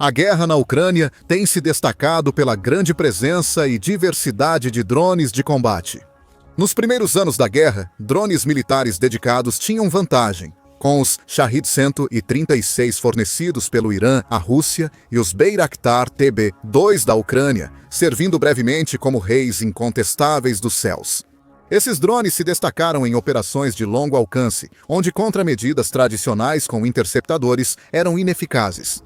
A guerra na Ucrânia tem se destacado pela grande presença e diversidade de drones de combate. Nos primeiros anos da guerra, drones militares dedicados tinham vantagem, com os Shahed-136 fornecidos pelo Irã à Rússia e os Bayraktar TB2 da Ucrânia, servindo brevemente como reis incontestáveis dos céus. Esses drones se destacaram em operações de longo alcance, onde contramedidas tradicionais com interceptadores eram ineficazes.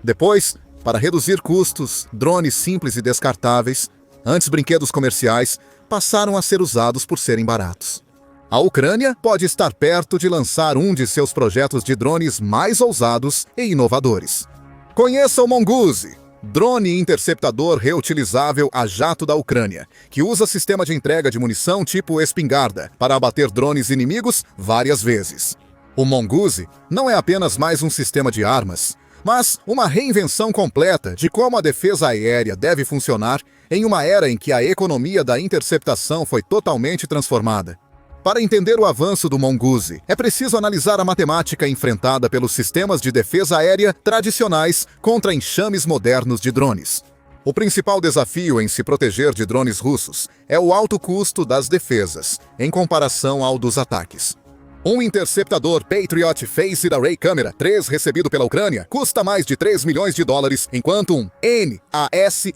Depois, para reduzir custos, drones simples e descartáveis, antes brinquedos comerciais, passaram a ser usados por serem baratos. A Ucrânia pode estar perto de lançar um de seus projetos de drones mais ousados e inovadores. Conheça o Mongoose, drone interceptador reutilizável a jato da Ucrânia, que usa sistema de entrega de munição tipo espingarda para abater drones inimigos várias vezes. O Mongoose não é apenas mais um sistema de armas, mas uma reinvenção completa de como a defesa aérea deve funcionar em uma era em que a economia da interceptação foi totalmente transformada. Para entender o avanço do Mongoose, é preciso analisar a matemática enfrentada pelos sistemas de defesa aérea tradicionais contra enxames modernos de drones. O principal desafio em se proteger de drones russos é o alto custo das defesas, em comparação ao dos ataques. Um interceptador Patriot Phased Array Camera 3 recebido pela Ucrânia custa mais de 3 milhões de dólares, enquanto um NASAM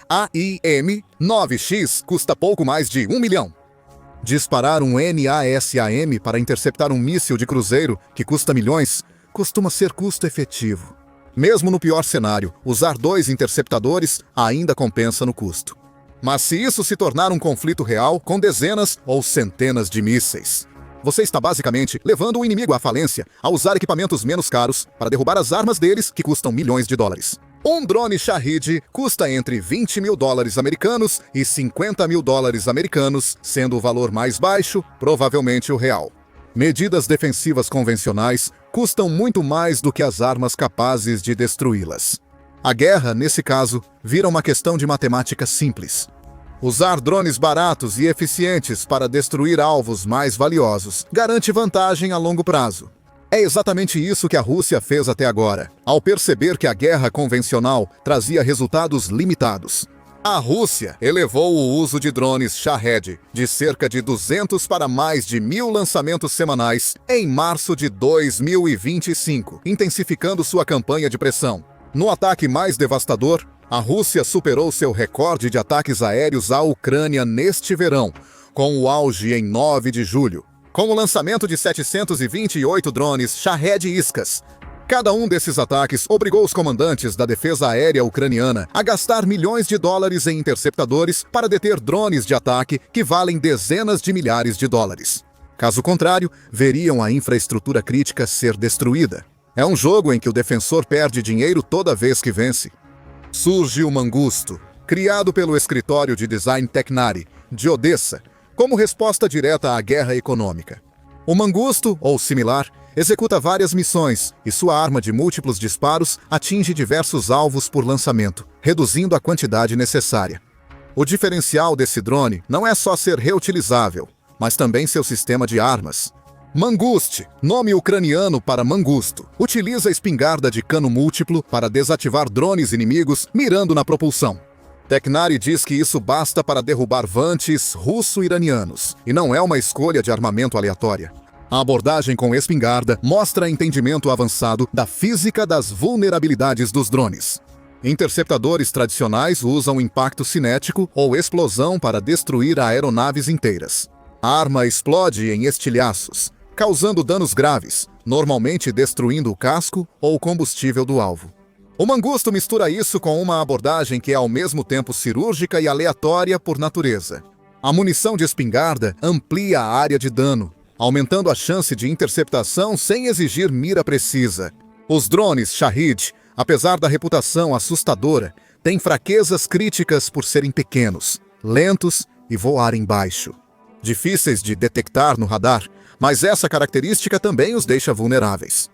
AIM-9X custa pouco mais de 1 milhão. Disparar um NASAM para interceptar um míssil de cruzeiro, que custa milhões, costuma ser custo efetivo. Mesmo no pior cenário, usar 2 interceptadores ainda compensa no custo. Mas se isso se tornar um conflito real, com dezenas ou centenas de mísseis, você está basicamente levando o inimigo à falência ao usar equipamentos menos caros para derrubar as armas deles, que custam milhões de dólares. Um drone Shahed custa entre 20 mil dólares americanos e 50 mil dólares americanos, sendo o valor mais baixo, provavelmente o real. Medidas defensivas convencionais custam muito mais do que as armas capazes de destruí-las. A guerra, nesse caso, vira uma questão de matemática simples. Usar drones baratos e eficientes para destruir alvos mais valiosos garante vantagem a longo prazo. É exatamente isso que a Rússia fez até agora, ao perceber que a guerra convencional trazia resultados limitados. A Rússia elevou o uso de drones Shahed de cerca de 200 para mais de 1.000 lançamentos semanais em março de 2025, intensificando sua campanha de pressão. No ataque mais devastador, a Rússia superou seu recorde de ataques aéreos à Ucrânia neste verão, com o auge em 9 de julho, com o lançamento de 728 drones Shahed Iskas. Cada um desses ataques obrigou os comandantes da defesa aérea ucraniana a gastar milhões de dólares em interceptadores para deter drones de ataque que valem dezenas de milhares de dólares. Caso contrário, veriam a infraestrutura crítica ser destruída. É um jogo em que o defensor perde dinheiro toda vez que vence. Surge o Mangusto, criado pelo escritório de design Tecnari, de Odessa, como resposta direta à guerra econômica. O Mangusto, ou similar, executa várias missões e sua arma de múltiplos disparos atinge diversos alvos por lançamento, reduzindo a quantidade necessária. O diferencial desse drone não é só ser reutilizável, mas também seu sistema de armas. Mangust, nome ucraniano para mangusto, utiliza espingarda de cano múltiplo para desativar drones inimigos mirando na propulsão. Tecnari diz que isso basta para derrubar vantes russo-iranianos, e não é uma escolha de armamento aleatória. A abordagem com espingarda mostra entendimento avançado da física das vulnerabilidades dos drones. Interceptadores tradicionais usam impacto cinético ou explosão para destruir aeronaves inteiras. A arma explode em estilhaços, causando danos graves, normalmente destruindo o casco ou o combustível do alvo. O Mangusto mistura isso com uma abordagem que é ao mesmo tempo cirúrgica e aleatória por natureza. A munição de espingarda amplia a área de dano, aumentando a chance de interceptação sem exigir mira precisa. Os drones Shahed, apesar da reputação assustadora, têm fraquezas críticas por serem pequenos, lentos e voarem baixo. Difíceis de detectar no radar, mas essa característica também os deixa vulneráveis.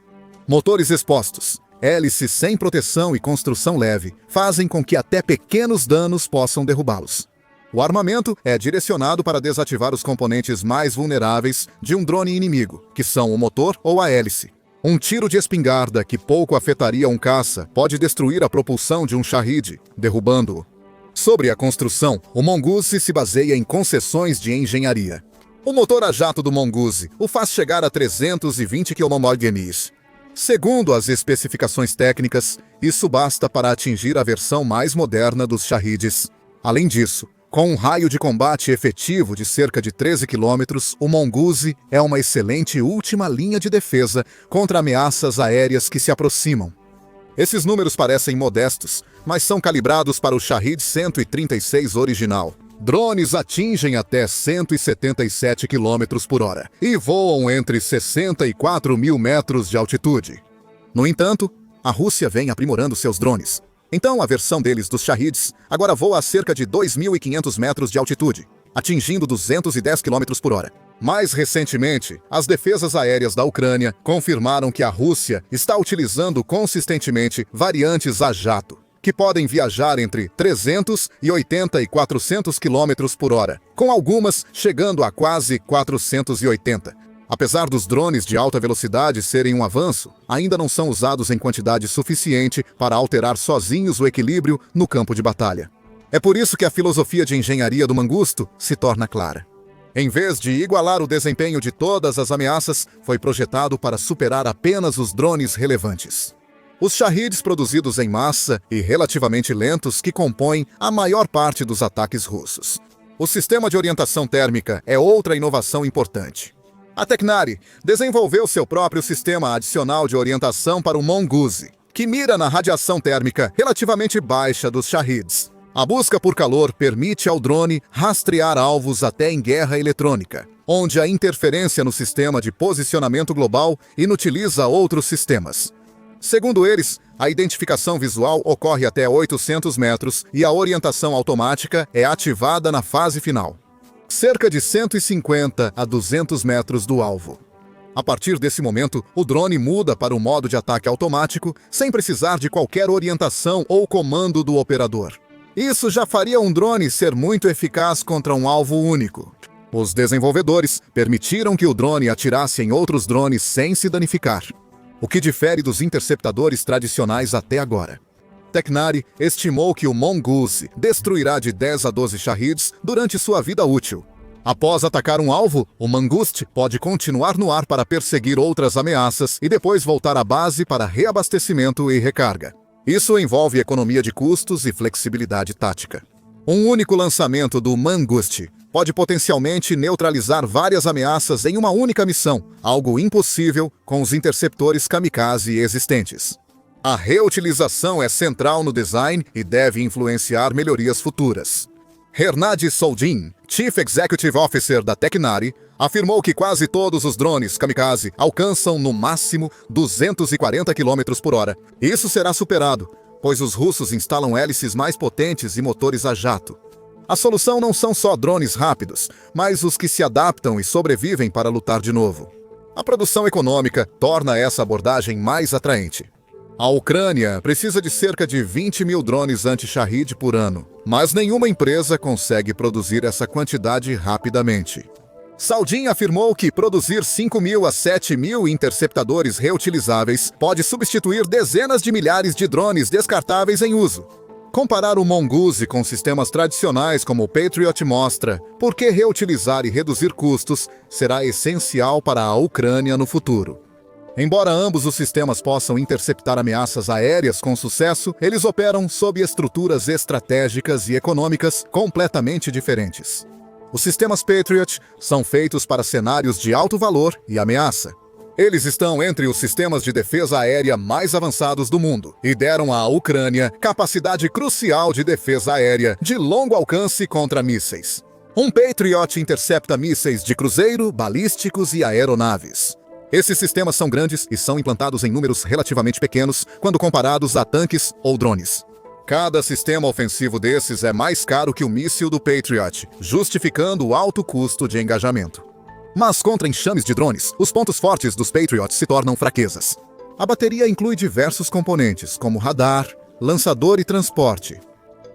Motores expostos, hélices sem proteção e construção leve fazem com que até pequenos danos possam derrubá-los. O armamento é direcionado para desativar os componentes mais vulneráveis de um drone inimigo, que são o motor ou a hélice. Um tiro de espingarda que pouco afetaria um caça pode destruir a propulsão de um Shahed, derrubando-o. Sobre a construção, o Mongoose se baseia em concessões de engenharia. O motor a jato do Mongoose o faz chegar a 320 km/h. Segundo as especificações técnicas, isso basta para atingir a versão mais moderna dos Shaheds. Além disso, com um raio de combate efetivo de cerca de 13 km, o Mongoose é uma excelente última linha de defesa contra ameaças aéreas que se aproximam. Esses números parecem modestos, mas são calibrados para o Shahed 136 original. Drones atingem até 177 km por hora e voam entre 64 mil metros de altitude. No entanto, a Rússia vem aprimorando seus drones. Então, a versão deles dos Shaheds agora voa a cerca de 2.500 metros de altitude, atingindo 210 km por hora. Mais recentemente, as defesas aéreas da Ucrânia confirmaram que a Rússia está utilizando consistentemente variantes a jato, que podem viajar entre 380 e 400 km por hora, com algumas chegando a quase 480. Apesar dos drones de alta velocidade serem um avanço, ainda não são usados em quantidade suficiente para alterar sozinhos o equilíbrio no campo de batalha. É por isso que a filosofia de engenharia do Mangusto se torna clara. Em vez de igualar o desempenho de todas as ameaças, foi projetado para superar apenas os drones relevantes. Os Shaheds produzidos em massa e relativamente lentos que compõem a maior parte dos ataques russos. O sistema de orientação térmica é outra inovação importante. A Tecnari desenvolveu seu próprio sistema adicional de orientação para o Mongoose, que mira na radiação térmica relativamente baixa dos Shaheds. A busca por calor permite ao drone rastrear alvos até em guerra eletrônica, onde a interferência no sistema de posicionamento global inutiliza outros sistemas. Segundo eles, a identificação visual ocorre até 800 metros e a orientação automática é ativada na fase final, cerca de 150 a 200 metros do alvo. A partir desse momento, o drone muda para o modo de ataque automático sem precisar de qualquer orientação ou comando do operador. Isso já faria um drone ser muito eficaz contra um alvo único. Os desenvolvedores permitiram que o drone atirasse em outros drones sem se danificar, o que difere dos interceptadores tradicionais até agora. Tecnari estimou que o Mongoose destruirá de 10 a 12 Shaheds durante sua vida útil. Após atacar um alvo, o Manguste pode continuar no ar para perseguir outras ameaças e depois voltar à base para reabastecimento e recarga. Isso envolve economia de custos e flexibilidade tática. Um único lançamento do Manguste pode potencialmente neutralizar várias ameaças em uma única missão, algo impossível com os interceptores kamikaze existentes. A reutilização é central no design e deve influenciar melhorias futuras. Hernad Soldin, Chief Executive Officer da Tecnari, afirmou que quase todos os drones kamikaze alcançam no máximo 240 km por hora. Isso será superado, pois os russos instalam hélices mais potentes e motores a jato. A solução não são só drones rápidos, mas os que se adaptam e sobrevivem para lutar de novo. A produção econômica torna essa abordagem mais atraente. A Ucrânia precisa de cerca de 20 mil drones anti-Shahed por ano, mas nenhuma empresa consegue produzir essa quantidade rapidamente. Soldin afirmou que produzir 5.000 a 7.000 interceptadores reutilizáveis pode substituir dezenas de milhares de drones descartáveis em uso. Comparar o Mongoose com sistemas tradicionais como o Patriot mostra por que reutilizar e reduzir custos será essencial para a Ucrânia no futuro. Embora ambos os sistemas possam interceptar ameaças aéreas com sucesso, eles operam sob estruturas estratégicas e econômicas completamente diferentes. Os sistemas Patriot são feitos para cenários de alto valor e ameaça. Eles estão entre os sistemas de defesa aérea mais avançados do mundo e deram à Ucrânia capacidade crucial de defesa aérea de longo alcance contra mísseis. Um Patriot intercepta mísseis de cruzeiro, balísticos e aeronaves. Esses sistemas são grandes e são implantados em números relativamente pequenos quando comparados a tanques ou drones. Cada sistema ofensivo desses é mais caro que o míssil do Patriot, justificando o alto custo de engajamento. Mas contra enxames de drones, os pontos fortes dos Patriots se tornam fraquezas. A bateria inclui diversos componentes, como radar, lançador e transporte.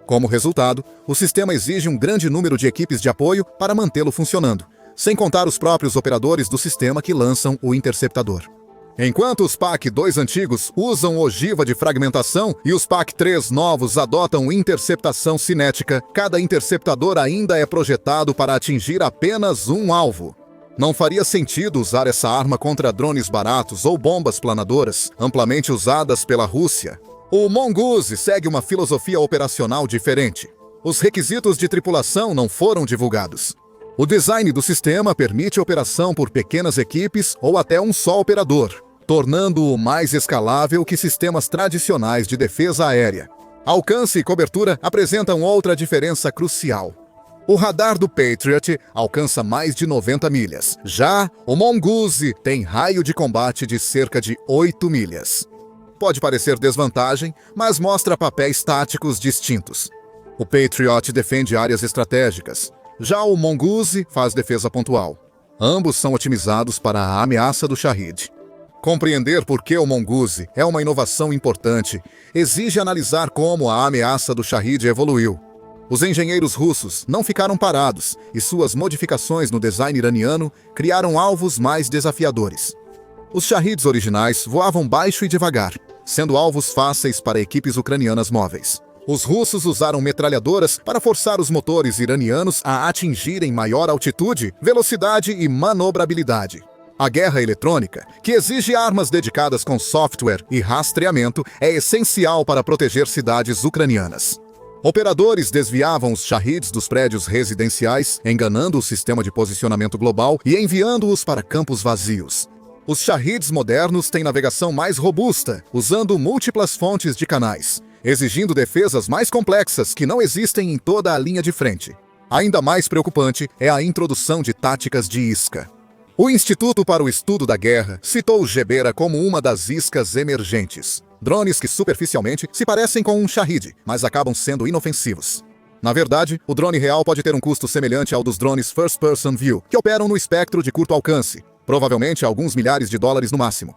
Como resultado, o sistema exige um grande número de equipes de apoio para mantê-lo funcionando, sem contar os próprios operadores do sistema que lançam o interceptador. Enquanto os PAC-2 antigos usam ogiva de fragmentação e os PAC-3 novos adotam interceptação cinética, cada interceptador ainda é projetado para atingir apenas um alvo. Não faria sentido usar essa arma contra drones baratos ou bombas planadoras, amplamente usadas pela Rússia. O Mongoose segue uma filosofia operacional diferente. Os requisitos de tripulação não foram divulgados. O design do sistema permite operação por pequenas equipes ou até um só operador, tornando-o mais escalável que sistemas tradicionais de defesa aérea. Alcance e cobertura apresentam outra diferença crucial. O radar do Patriot alcança mais de 90 milhas. Já o Mongoose tem raio de combate de cerca de 8 milhas. Pode parecer desvantagem, mas mostra papéis táticos distintos. O Patriot defende áreas estratégicas. Já o Mongoose faz defesa pontual. Ambos são otimizados para a ameaça do Shahed. Compreender por que o Mongoose é uma inovação importante exige analisar como a ameaça do Shahed evoluiu. Os engenheiros russos não ficaram parados e suas modificações no design iraniano criaram alvos mais desafiadores. Os Shaheds originais voavam baixo e devagar, sendo alvos fáceis para equipes ucranianas móveis. Os russos usaram metralhadoras para forçar os motores iranianos a atingirem maior altitude, velocidade e manobrabilidade. A guerra eletrônica, que exige armas dedicadas com software e rastreamento, é essencial para proteger cidades ucranianas. Operadores desviavam os Shaheds dos prédios residenciais, enganando o sistema de posicionamento global e enviando-os para campos vazios. Os Shaheds modernos têm navegação mais robusta, usando múltiplas fontes de canais, exigindo defesas mais complexas que não existem em toda a linha de frente. Ainda mais preocupante é a introdução de táticas de isca. O Instituto para o Estudo da Guerra citou o Gebera como uma das iscas emergentes. Drones que superficialmente se parecem com um Shahed, mas acabam sendo inofensivos. Na verdade, o drone real pode ter um custo semelhante ao dos drones First Person View, que operam no espectro de curto alcance, provavelmente alguns milhares de dólares no máximo.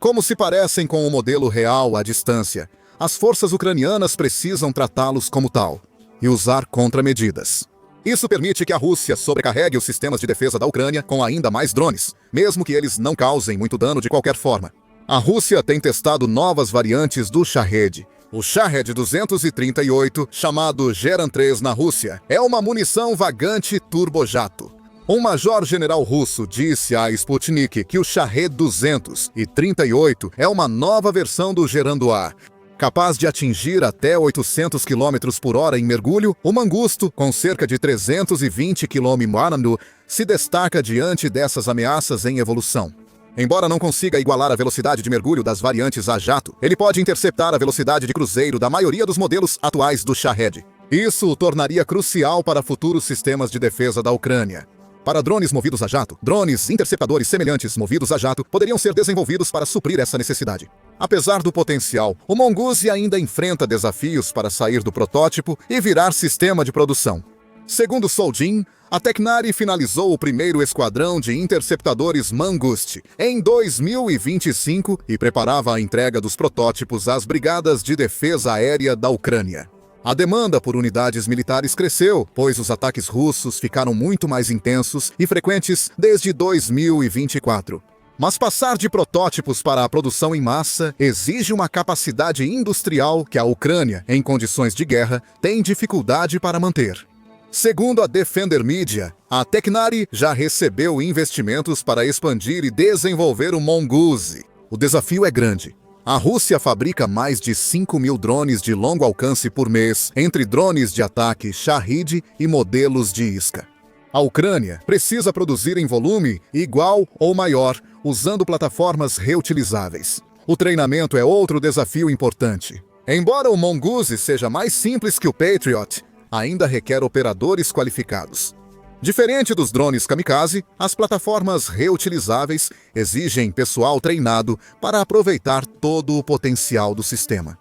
Como se parecem com o modelo real à distância, as forças ucranianas precisam tratá-los como tal e usar contramedidas. Isso permite que a Rússia sobrecarregue os sistemas de defesa da Ucrânia com ainda mais drones, mesmo que eles não causem muito dano de qualquer forma. A Rússia tem testado novas variantes do Shahed. O Shahed 238, chamado Geran 3 na Rússia, é uma munição vagante turbojato. Um major-general russo disse à Sputnik que o Shahed 238 é uma nova versão do Geran 2. Capaz de atingir até 800 km por hora em mergulho, o Mangusto, com cerca de 320 km/h, se destaca diante dessas ameaças em evolução. Embora não consiga igualar a velocidade de mergulho das variantes a jato, ele pode interceptar a velocidade de cruzeiro da maioria dos modelos atuais do Shahed. Isso o tornaria crucial para futuros sistemas de defesa da Ucrânia. Para drones movidos a jato, drones interceptadores semelhantes movidos a jato poderiam ser desenvolvidos para suprir essa necessidade. Apesar do potencial, o Mongoose ainda enfrenta desafios para sair do protótipo e virar sistema de produção. Segundo Soldin, a Tecnari finalizou o primeiro esquadrão de interceptadores Manguste em 2025 e preparava a entrega dos protótipos às brigadas de defesa aérea da Ucrânia. A demanda por unidades militares cresceu, pois os ataques russos ficaram muito mais intensos e frequentes desde 2024. Mas passar de protótipos para a produção em massa exige uma capacidade industrial que a Ucrânia, em condições de guerra, tem dificuldade para manter. Segundo a Defender Media, a Tecnari já recebeu investimentos para expandir e desenvolver o Mongoose. O desafio é grande. A Rússia fabrica mais de 5.000 drones de longo alcance por mês, entre drones de ataque Shahed e modelos de isca. A Ucrânia precisa produzir em volume igual ou maior, usando plataformas reutilizáveis. O treinamento é outro desafio importante. Embora o Mongoose seja mais simples que o Patriot, ainda requer operadores qualificados. Diferente dos drones kamikaze, as plataformas reutilizáveis exigem pessoal treinado para aproveitar todo o potencial do sistema.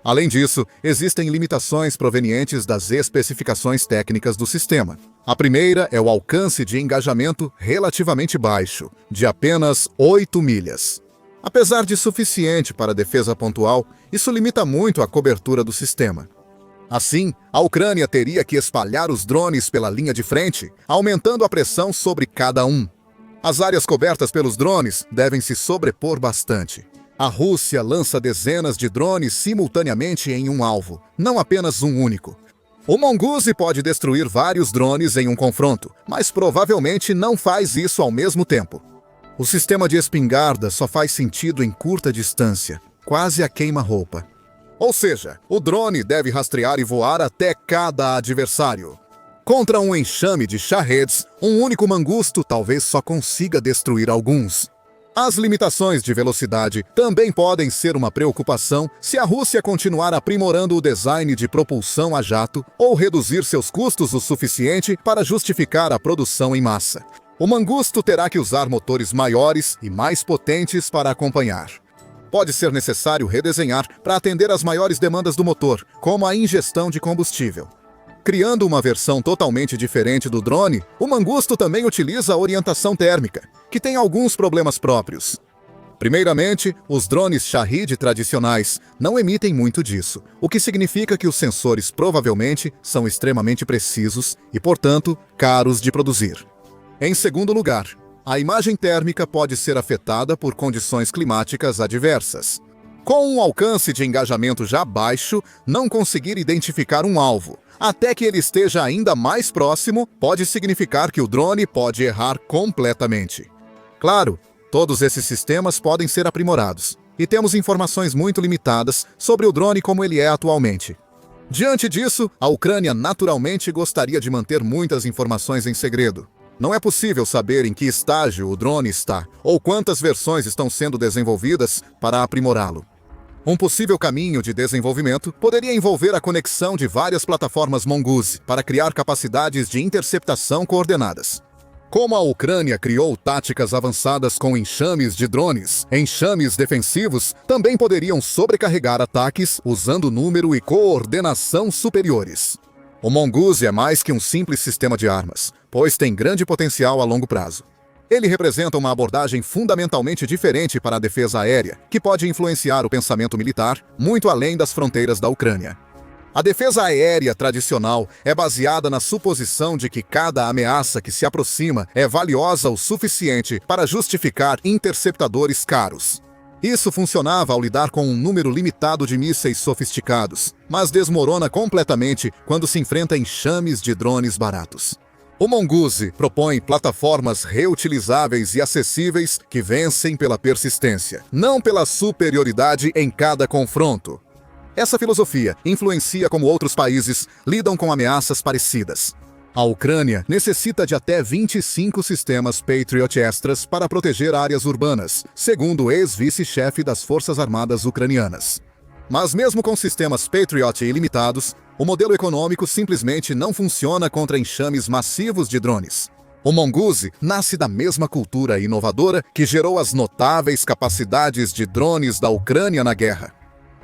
Além disso, existem limitações provenientes das especificações técnicas do sistema. A primeira é o alcance de engajamento relativamente baixo, de apenas 8 milhas. Apesar de suficiente para defesa pontual, isso limita muito a cobertura do sistema. Assim, a Ucrânia teria que espalhar os drones pela linha de frente, aumentando a pressão sobre cada um. As áreas cobertas pelos drones devem se sobrepor bastante. A Rússia lança dezenas de drones simultaneamente em um alvo, não apenas um único. O Mongoose pode destruir vários drones em um confronto, mas provavelmente não faz isso ao mesmo tempo. O sistema de espingarda só faz sentido em curta distância, quase a queima-roupa. Ou seja, o drone deve rastrear e voar até cada adversário. Contra um enxame de Shahed, um único mangusto talvez só consiga destruir alguns. As limitações de velocidade também podem ser uma preocupação se a Rússia continuar aprimorando o design de propulsão a jato ou reduzir seus custos o suficiente para justificar a produção em massa. O mangusto terá que usar motores maiores e mais potentes para acompanhar. Pode ser necessário redesenhar para atender às maiores demandas do motor, como a ingestão de combustível. Criando uma versão totalmente diferente do drone, o mangusto também utiliza a orientação térmica, que tem alguns problemas próprios. Primeiramente, os drones Shahed tradicionais não emitem muito disso, o que significa que os sensores provavelmente são extremamente precisos e, portanto, caros de produzir. Em segundo lugar, a imagem térmica pode ser afetada por condições climáticas adversas. Com um alcance de engajamento já baixo, não conseguir identificar um alvo, até que ele esteja ainda mais próximo, pode significar que o drone pode errar completamente. Claro, todos esses sistemas podem ser aprimorados, e temos informações muito limitadas sobre o drone como ele é atualmente. Diante disso, a Ucrânia naturalmente gostaria de manter muitas informações em segredo. Não é possível saber em que estágio o drone está, ou quantas versões estão sendo desenvolvidas para aprimorá-lo. Um possível caminho de desenvolvimento poderia envolver a conexão de várias plataformas Mongoose para criar capacidades de interceptação coordenadas. Como a Ucrânia criou táticas avançadas com enxames de drones, enxames defensivos também poderiam sobrecarregar ataques usando número e coordenação superiores. O Mongoose é mais que um simples sistema de armas, pois tem grande potencial a longo prazo. Ele representa uma abordagem fundamentalmente diferente para a defesa aérea, que pode influenciar o pensamento militar muito além das fronteiras da Ucrânia. A defesa aérea tradicional é baseada na suposição de que cada ameaça que se aproxima é valiosa o suficiente para justificar interceptadores caros. Isso funcionava ao lidar com um número limitado de mísseis sofisticados, mas desmorona completamente quando se enfrenta enxames de drones baratos. O Mongoose propõe plataformas reutilizáveis e acessíveis que vencem pela persistência, não pela superioridade em cada confronto. Essa filosofia influencia como outros países lidam com ameaças parecidas. A Ucrânia necessita de até 25 sistemas Patriot extras para proteger áreas urbanas, segundo o ex-vice-chefe das Forças Armadas ucranianas. Mas mesmo com sistemas Patriot ilimitados, o modelo econômico simplesmente não funciona contra enxames massivos de drones. O Mongoose nasce da mesma cultura inovadora que gerou as notáveis capacidades de drones da Ucrânia na guerra.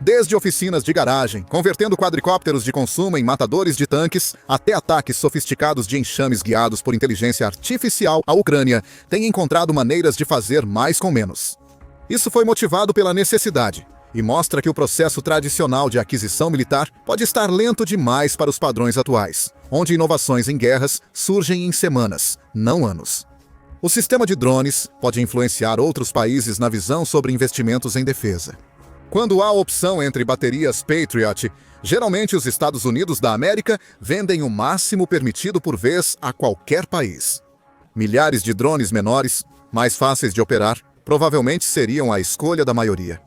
Desde oficinas de garagem, convertendo quadricópteros de consumo em matadores de tanques, até ataques sofisticados de enxames guiados por inteligência artificial, a Ucrânia tem encontrado maneiras de fazer mais com menos. Isso foi motivado pela necessidade, e mostra que o processo tradicional de aquisição militar pode estar lento demais para os padrões atuais, onde inovações em guerras surgem em semanas, não anos. O sistema de drones pode influenciar outros países na visão sobre investimentos em defesa. Quando há opção entre baterias Patriot, geralmente os Estados Unidos da América vendem o máximo permitido por vez a qualquer país. Milhares de drones menores, mais fáceis de operar, provavelmente seriam a escolha da maioria.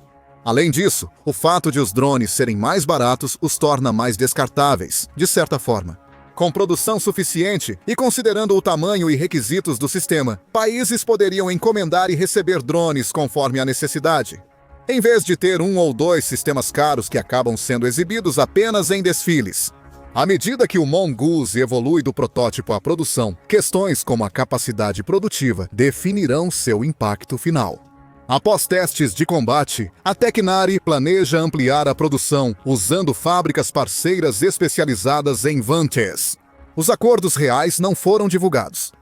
Além disso, o fato de os drones serem mais baratos os torna mais descartáveis, de certa forma. Com produção suficiente e considerando o tamanho e requisitos do sistema, países poderiam encomendar e receber drones conforme a necessidade, em vez de ter um ou dois sistemas caros que acabam sendo exibidos apenas em desfiles. À medida que o Mongoose evolui do protótipo à produção, questões como a capacidade produtiva definirão seu impacto final. Após testes de combate, a Tecnari planeja ampliar a produção usando fábricas parceiras especializadas em Vantes. Os acordos reais não foram divulgados.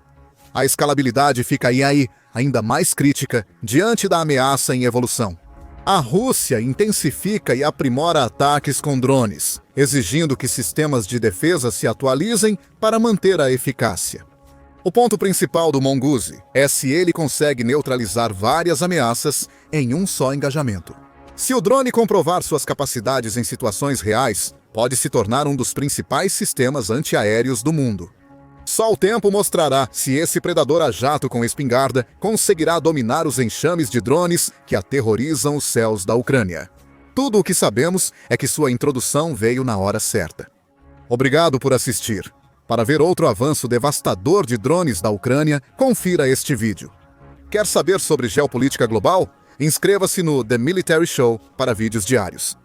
A escalabilidade fica aí ainda mais crítica diante da ameaça em evolução. A Rússia intensifica e aprimora ataques com drones, exigindo que sistemas de defesa se atualizem para manter a eficácia. O ponto principal do Mongoose é se ele consegue neutralizar várias ameaças em um só engajamento. Se o drone comprovar suas capacidades em situações reais, pode se tornar um dos principais sistemas antiaéreos do mundo. Só o tempo mostrará se esse predador a jato com espingarda conseguirá dominar os enxames de drones que aterrorizam os céus da Ucrânia. Tudo o que sabemos é que sua introdução veio na hora certa. Obrigado por assistir. Para ver outro avanço devastador de drones da Ucrânia, confira este vídeo. Quer saber sobre geopolítica global? Inscreva-se no The Military Show para vídeos diários.